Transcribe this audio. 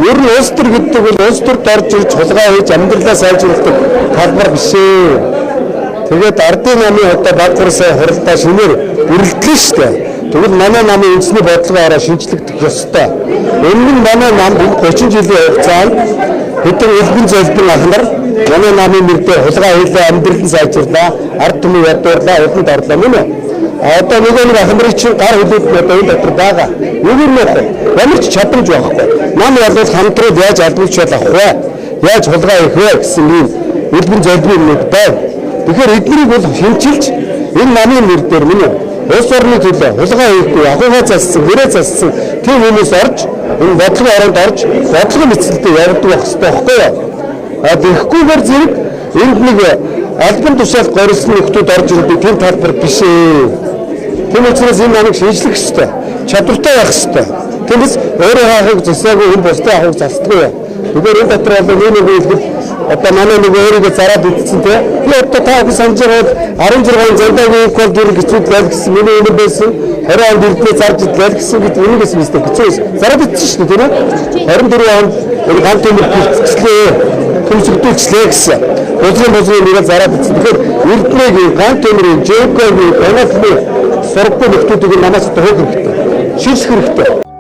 Ер нь улс төр гэдэг бол улс төрд орж ирж хулгай хийж амьдралаа сайжруулдаг талбар биш ээ. Тэгээд ардын намын одоо баатарсаа хуралдаа шинээр үргэлжлэн шүү дээ. Тэгвэл манай намын үндэсний бодлогоороо шинжлэгдэх ёстой. Өмнө нь манай нам 30 жилийн хугацаанд хэдэн элбэн золбин ах нар манай намын нэрээр хулгай хийлээ, амьдралаа сайжруулаа, ард түмэн ядуурлаа, улмд орлоо мөн үү? Одоо нэг ах нарын чинь гар хөлөөд одоо энэ дотор байгаа. Нэг юм байна. Ямар ч чадамж байхгүй. Нам ялвал хамтраад яаж албач болох вэ? Яаж хулгай хийх вэ гэсэн ийм элбэн золбин нэг байна. Тэгэхээр эднийг бол хэмчилж энэ намын нэрээр мөн үү? Улс орны төлөө хулгай хийхгүй, ахуйгаа зассан, гэрээ зассан тийм хүмүүс орж энэ бодлогын оронд орж бодлогын эцэлдээ явагддаг байх хэрэгтэй байхгүй юу? Тэгэхгүйгээр зэрэг энд нэг албан тушаалд горилсон нөхдүүд орж ирдэг тийм талбар биш ээ. Тийм учраас энэ намыг шинжлэх хэрэгтэй, чадвартай байх хэрэгтэй. Тэгээс өөрөө хаахыг засаагүй энэ бусдын хаахыг засдаггүй. Тэгэхээр энэ дотор бол нэг хэлбэл одоо манай нэг өөрийгөө зараад идсэн те. Би одоо таагүй санаж байгаа 16 зандагийн код дөрөв гिचүүлэл гэсэн миний өнөр байсан 20 онд ирдээ зарж идлээ гэсэн гэдэг үнэс мэстэ гिचээс зараад идсэн шүү дээ тийм 24 онд энэ ганц төмөр гिचлээ төмсөгдүүлчлээ гэсэн. Бодлогын нэрээр зараад идсэн. Тэгэхээр эрдэнэгийн ганц төмөрийн жэвгэгийн каналны сургууль нөхдүүдийг намаас хөөх хэрэгтэй. Шилжих хэрэгтэй.